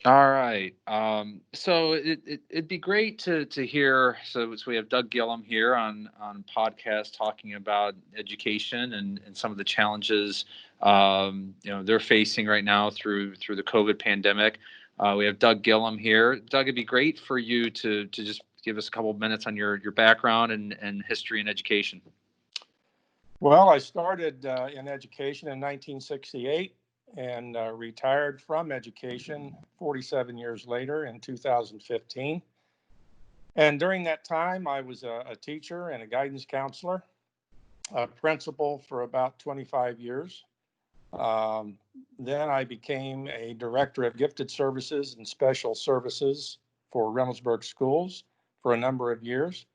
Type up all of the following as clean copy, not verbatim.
All right. So it'd be great to hear. So we have Doug Gillum here on podcast talking about education and some of the challenges they're facing right now through the COVID pandemic. We have Doug Gillum here. Doug, it'd be great for you to just give us a couple of minutes on your background and history and education. Well, I started in education in 1968 and retired from education 47 years later in 2015. And during that time, I was a teacher and a guidance counselor, a principal for about 25 years. Um, then I became a director of gifted services and special services for Reynoldsburg schools for a number of years.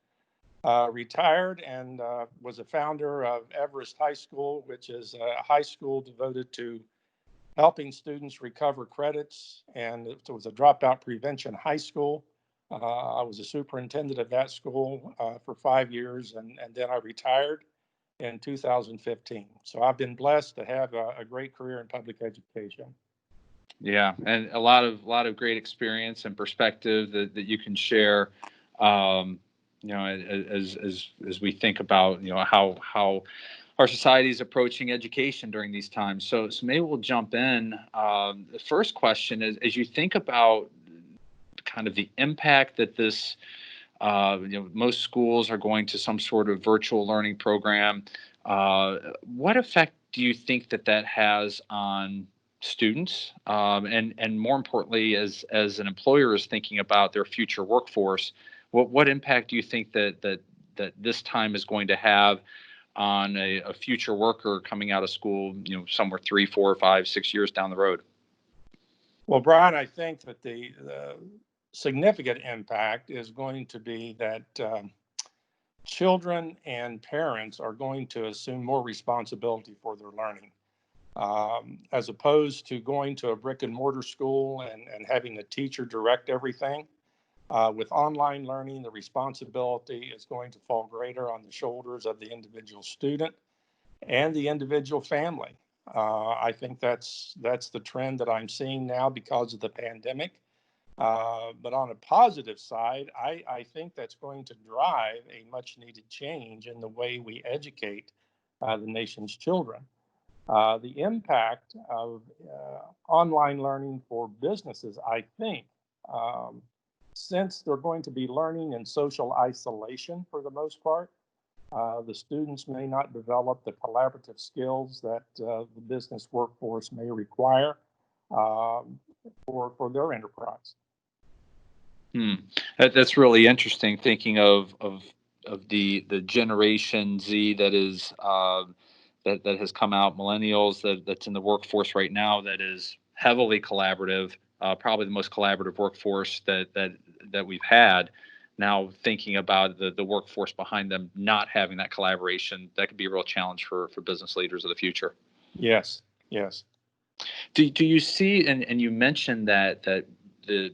Retired and was a founder of Everest High School, which is a high school devoted to helping students recover credits. And it was a dropout prevention high school. I was a superintendent of that school for 5 years, and then I retired in 2015. So I've been blessed to have a great career in public education. Yeah, and a lot of great experience and perspective that you can share. Um, as we think about how our society is approaching education during these times. So maybe we'll jump in. The first question is, as you think about kind of the impact that this, most schools are going to some sort of virtual learning program. What effect do you think that has on students, and more importantly, as an employer is thinking about their future workforce? What impact do you think that this time is going to have on a future worker coming out of school, somewhere 3, 4, 5, 6 years down the road? Well, Brian, I think that the significant impact is going to be that children and parents are going to assume more responsibility for their learning. As opposed to going to a brick and mortar school and having the teacher direct everything. With online learning, the responsibility is going to fall greater on the shoulders of the individual student and the individual family. I think that's the trend that I'm seeing now because of the pandemic. But on a positive side, I think that's going to drive a much needed change in the way we educate the nation's children. The impact of online learning for businesses, I think, um, since they're going to be learning in social isolation for the most part, the students may not develop the collaborative skills that the business workforce may require um, for their enterprise. Hmm. That's really interesting. Thinking of the Generation Z that is that has come out, millennials that's in the workforce right now, that is heavily collaborative, probably the most collaborative workforce that we've had. Now thinking about the workforce behind them not having that collaboration, that could be a real challenge for business leaders of the future. Yes, yes. Do you see, and you mentioned that the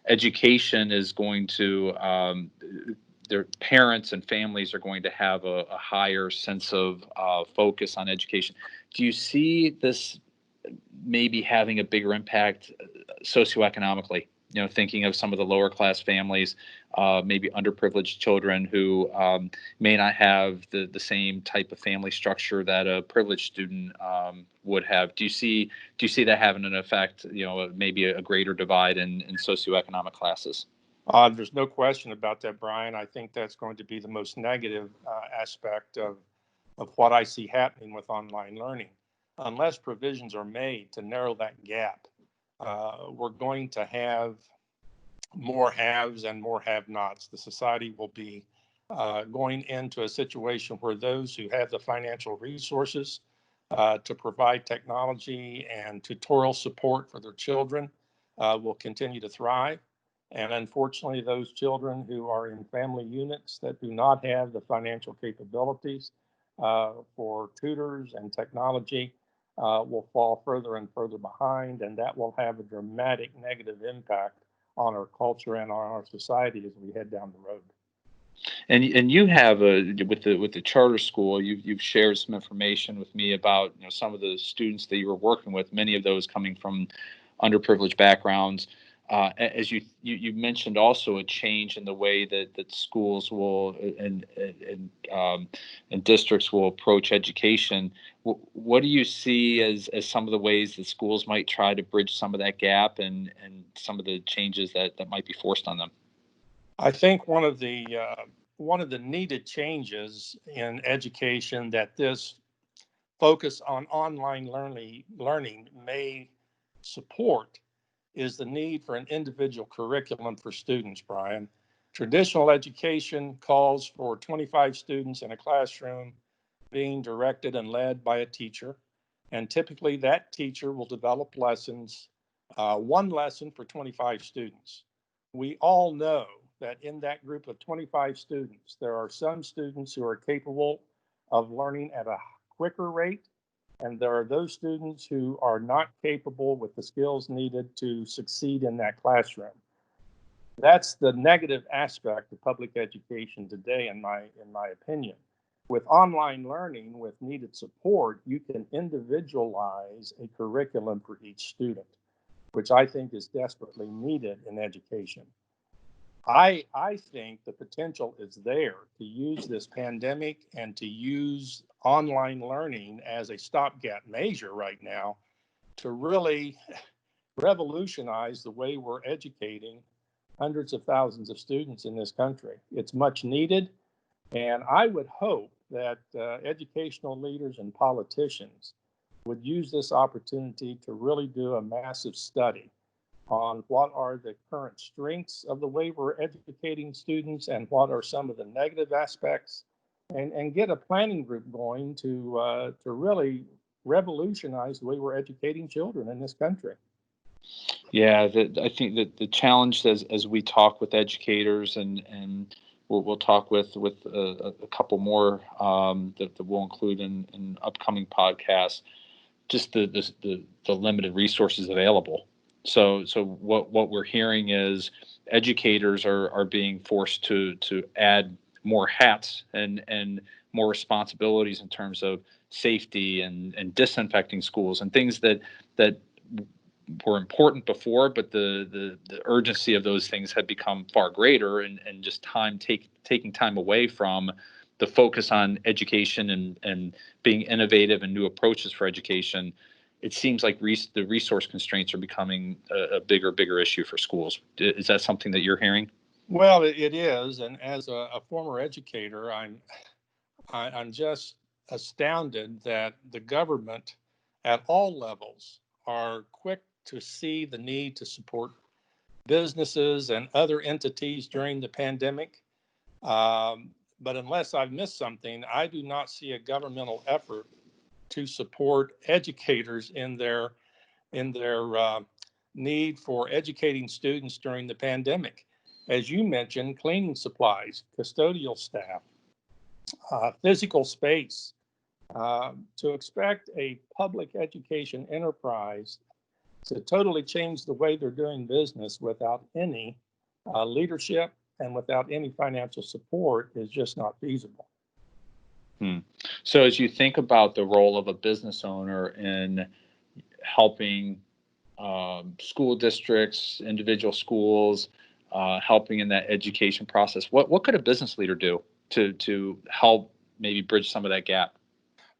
education is going to, their parents and families are going to have a higher sense of focus on education. Do you see this maybe having a bigger impact socioeconomically? Thinking of some of the lower class families, maybe underprivileged children who may not have the same type of family structure that a privileged student would have. Do you see that having an effect? Maybe a greater divide in socioeconomic classes. There's no question about that, Brian. I think that's going to be the most negative aspect of what I see happening with online learning. Unless provisions are made to narrow that gap, we're going to have more haves and more have nots. The society will be going into a situation where those who have the financial resources to provide technology and tutorial support for their children will continue to thrive. And unfortunately, those children who are in family units that do not have the financial capabilities for tutors and technology will fall further and further behind, and that will have a dramatic negative impact on our culture and on our society as we head down the road. And you have with the charter school, you've shared some information with me about some of the students that you were working with, many of those coming from underprivileged backgrounds. as you mentioned, also a change in the way that schools will and districts will approach education. What do you see as some of the ways that schools might try to bridge some of that gap and some of the changes that might be forced on them? I think one of the needed changes in education that this focus on online learning may support is the need for an individual curriculum for students, Brian. Traditional education calls for 25 students in a classroom being directed and led by a teacher. And typically, that teacher will develop lessons, one lesson for 25 students. We all know that in that group of 25 students, there are some students who are capable of learning at a quicker rate, and there are those students who are not capable with the skills needed to succeed in that classroom. That's the negative aspect of public education today, in my opinion. With online learning, with needed support, you can individualize a curriculum for each student, which I think is desperately needed in education. I think the potential is there to use this pandemic and to use online learning as a stopgap measure right now to really revolutionize the way we're educating hundreds of thousands of students in this country. It's much needed, and I would hope that educational leaders and politicians would use this opportunity to really do a massive study on what are the current strengths of the way we're educating students and what are some of the negative aspects, and get a planning group going to really revolutionize the way we're educating children in this country. Yeah, I think that the challenge as we talk with educators and we'll talk with a couple more that we'll include in upcoming podcasts, just the limited resources available. So what we're hearing is educators are being forced to add more hats and more responsibilities in terms of safety and disinfecting schools and things that were important before, but the urgency of those things had become far greater, and just taking time away from the focus on education and being innovative and new approaches for education. It seems like the resource constraints are becoming a bigger issue for schools. Is that something that you're hearing? Well, it is, and as a former educator, I'm just astounded that the government at all levels are quick to see the need to support businesses and other entities during the pandemic. But unless I've missed something, I do not see a governmental effort to support educators in their need for educating students during the pandemic. As you mentioned, cleaning supplies, custodial staff, physical space. To expect a public education enterprise to totally change the way they're doing business without any leadership and without any financial support is just not feasible. Hmm. So as you think about the role of a business owner in helping school districts, individual schools, helping in that education process, what could a business leader do to help maybe bridge some of that gap?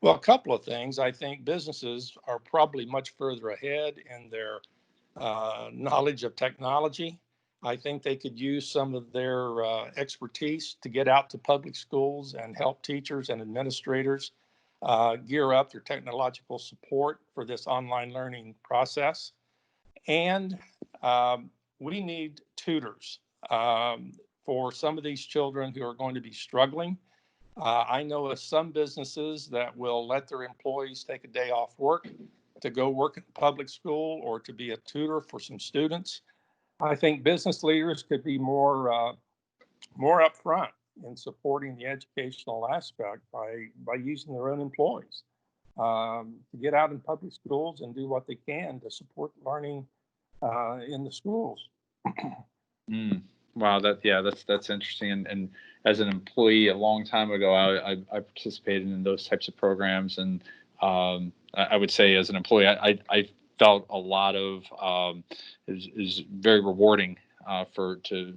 Well, a couple of things. I think businesses are probably much further ahead in their knowledge of technology. I think they could use some of their expertise to get out to public schools and help teachers and administrators gear up their technological support for this online learning process. And we need tutors for some of these children who are going to be struggling. I know of some businesses that will let their employees take a day off work to go work at the public school or to be a tutor for some students. I think business leaders could be more upfront in supporting the educational aspect by using their own employees to get out in public schools and do what they can to support learning in the schools. Mm. Wow, that's interesting. And as an employee, a long time ago, I participated in those types of programs, and I would say as an employee, I felt a lot of is very rewarding for to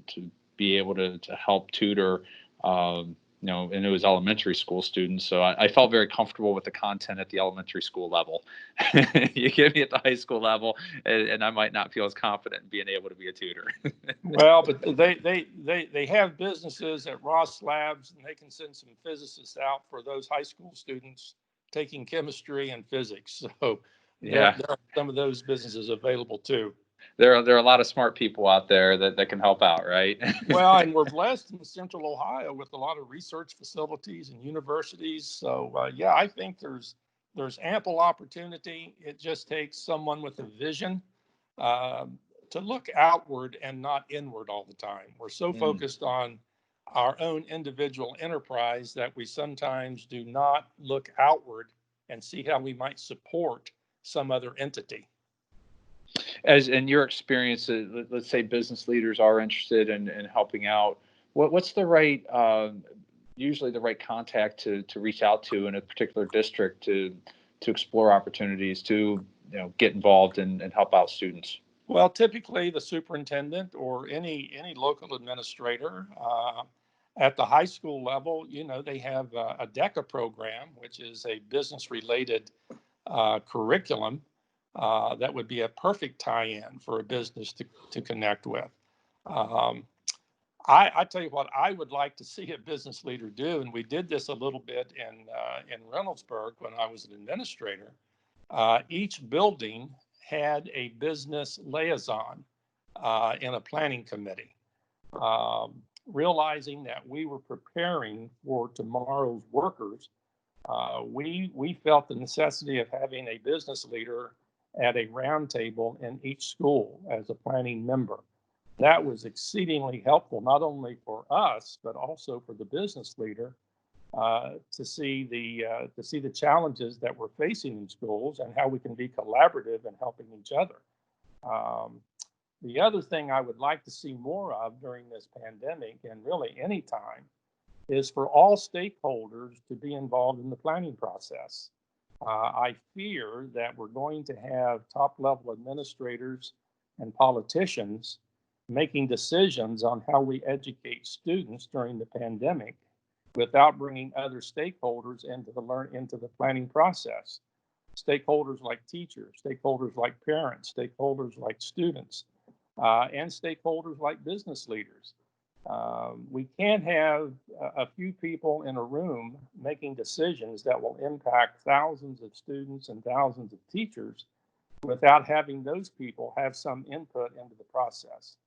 be able to help tutor. And it was elementary school students, so I felt very comfortable with the content at the elementary school level. You give me at the high school level, and I might not feel as confident in being able to be a tutor. Well, but they have businesses at Ross Labs, and they can send some physicists out for those high school students taking chemistry and physics. So Yeah, there are some of those businesses available too. there are a lot of smart people out there that can help out, right? Well, and we're blessed in Central Ohio with a lot of research facilities and universities. So yeah, I think there's ample opportunity. It just takes someone with a vision um, to look outward and not inward all the time. We're so Mm. focused on our own individual enterprise that we sometimes do not look outward and see how we might support some other entity. As in your experience, let's say business leaders are interested in helping out. What's the right, usually the right contact to reach out to in a particular district to explore opportunities to get involved and help out students? Well, typically the superintendent or any local administrator at the high school level, they have a DECA program, which is a business related curriculum that would be a perfect tie-in for a business to connect with. Um, I tell you what, I would like to see a business leader do, and we did this a little bit in Reynoldsburg when I was an administrator. Each building had a business liaison in a planning committee, realizing that we were preparing for tomorrow's workers. We felt the necessity of having a business leader at a roundtable in each school as a planning member. That was exceedingly helpful, not only for us, but also for the business leader to see the challenges that we're facing in schools and how we can be collaborative in helping each other. Um, the other thing I would like to see more of during this pandemic, and really any time, is for all stakeholders to be involved in the planning process. I fear that we're going to have top level administrators and politicians making decisions on how we educate students during the pandemic without bringing other stakeholders into the planning process. Stakeholders like teachers, stakeholders like parents, stakeholders like students, and stakeholders like business leaders. We can't have a few people in a room making decisions that will impact thousands of students and thousands of teachers without having those people have some input into the process.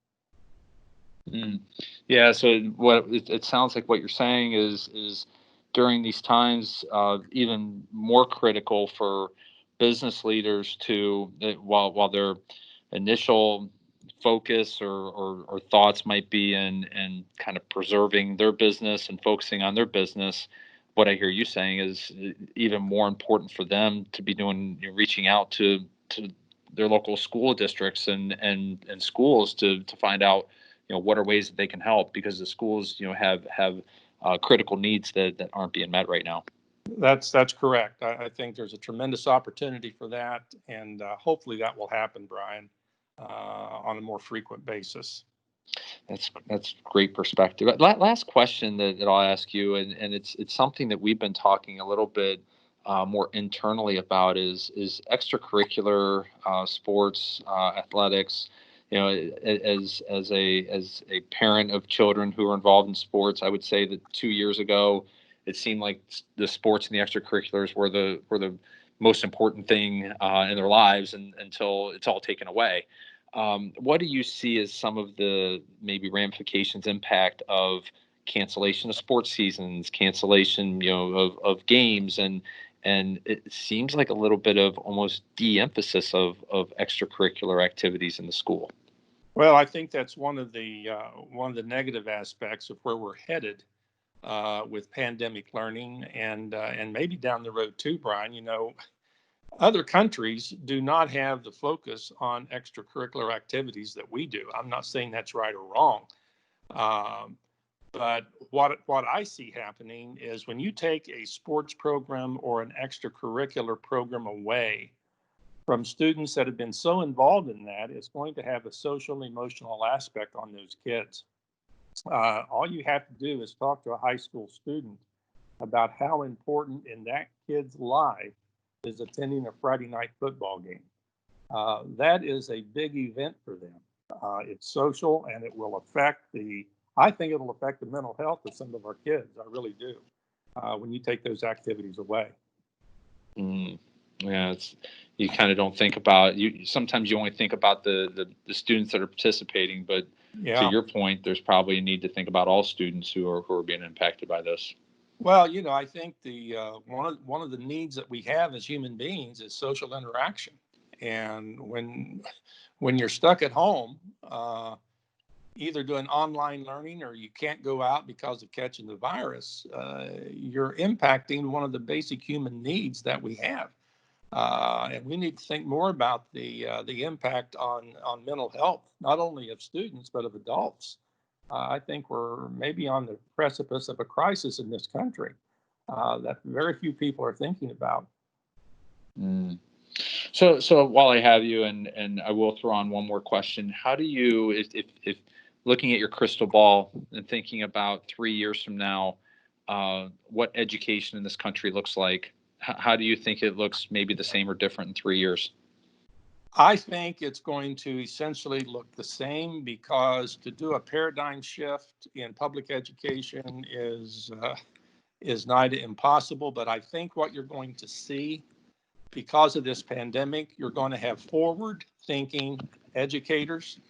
Mm. Yeah. So it sounds like what you're saying is during these times, even more critical for business leaders to while their initial focus or thoughts might be in kind of preserving their business and focusing on their business. What I hear you saying is even more important for them to be doing, reaching out to their local school districts and schools to find out what are ways that they can help, because the schools have critical needs that aren't being met right now. That's correct. I think there's a tremendous opportunity for that, and hopefully that will happen, Brian, on a more frequent basis. That's great perspective. Last question that I'll ask you, and it's something that we've been talking a little bit more internally about is extracurricular sports, athletics. As a parent of children who are involved in sports, I would say that 2 years ago, it seemed like the sports and the extracurriculars were the most important thing in their lives, and until it's all taken away. What do you see as some of the maybe ramifications, impact of cancellation of sports seasons, cancellation, of games, and it seems like a little bit of almost de-emphasis of extracurricular activities in the school. Well, I think that's one of the negative aspects of where we're headed with pandemic learning, and maybe down the road too, Brian. Other countries do not have the focus on extracurricular activities that we do. I'm not saying that's right or wrong, um, but what I see happening is when you take a sports program or an extracurricular program away, from students that have been so involved in that, it's going to have a social and emotional aspect on those kids. All you have to do is talk to a high school student about how important in that kid's life is attending a Friday night football game. That is a big event for them. It's social, and it will affect I think it'll affect the mental health of some of our kids. I really do. When you take those activities away. Mm, yeah, you kind of don't think about you. Sometimes you only think about the students that are participating, but to Yeah. your point, there's probably a need to think about all students who are being impacted by this. Well, I think the one of the needs that we have as human beings is social interaction. And when you're stuck at home, either doing online learning or you can't go out because of catching the virus, you're impacting one of the basic human needs that we have. And we need to think more about the impact on mental health, not only of students but of adults. I think we're maybe on the precipice of a crisis in this country that very few people are thinking about. Mm. So while I have you, and I will throw on one more question, how do you, if looking at your crystal ball and thinking about 3 years from now, what education in this country looks like, how do you think it looks, maybe the same or different in 3 years? I think it's going to essentially look the same because to do a paradigm shift in public education is nigh to impossible. But I think what you're going to see because of this pandemic, you're going to have forward thinking educators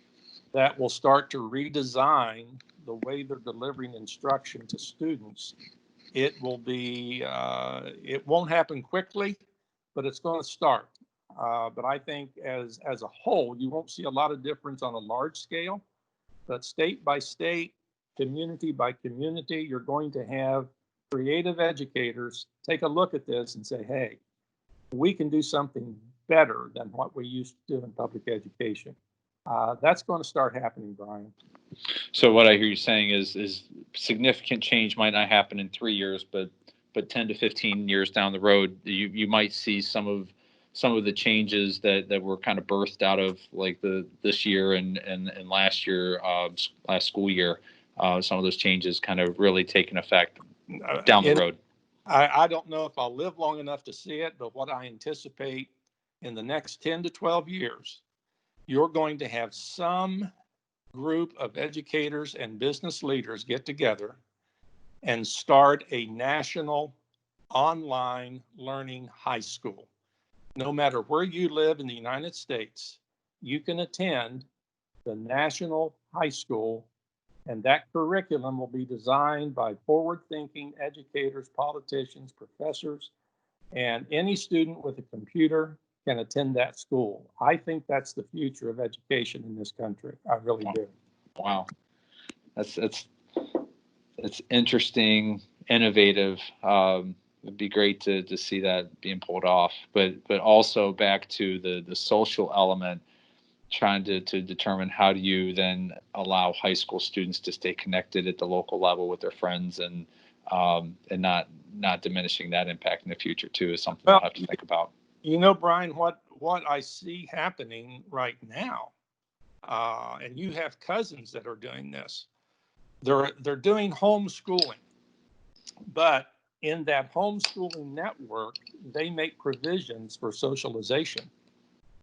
that will start to redesign the way they're delivering instruction to students. It won't happen quickly, but it's going to start. But I think as a whole, you won't see a lot of difference on a large scale, but state by state, community by community, you're going to have creative educators take a look at this and say, hey, we can do something better than what we used to do in public education. That's going to start happening, Brian. So what I hear you saying is significant change might not happen in 3 years, but 10 to 15 years down the road, you might see some of the changes that were kind of birthed out of like this year and last year, last school year. Some of those changes kind of really taking effect down the In road. I don't know if I'll live long enough to see it, but what I anticipate in the next 10 to 12 years, you're going to have some group of educators and business leaders get together and start a national online learning high school. No matter where you live in the United States, you can attend the national high school, and that curriculum will be designed by forward thinking educators, politicians, professors, and any student with a computer can attend that school. I think that's the future of education in this country. I really do. Wow, that's it's interesting, innovative. It'd be great to see that being pulled off, but also back to the social element, trying to determine how do you then allow high school students to stay connected at the local level with their friends, and not diminishing that impact in the future too, is something we'll Well, have to think about. Brian, what I see happening right now, and you have cousins that are doing this. They're doing homeschooling, but in that homeschooling network, they make provisions for socialization.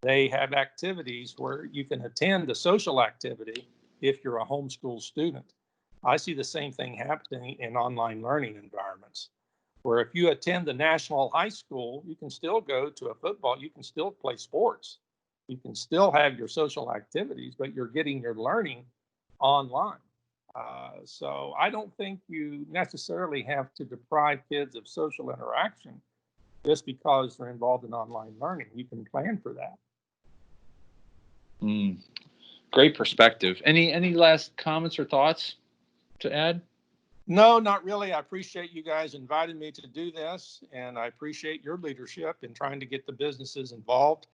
They have activities where you can attend a social activity if you're a homeschool student. I see the same thing happening in online learning environments, where if you attend the national high school, you can still go to a football, you can still play sports, you can still have your social activities, but you're getting your learning online. So I don't think you necessarily have to deprive kids of social interaction just because they're involved in online learning. You can plan for that. Mm, great perspective. Any last comments or thoughts to add? No, not really. I appreciate you guys inviting me to do this, and I appreciate your leadership in trying to get the businesses involved.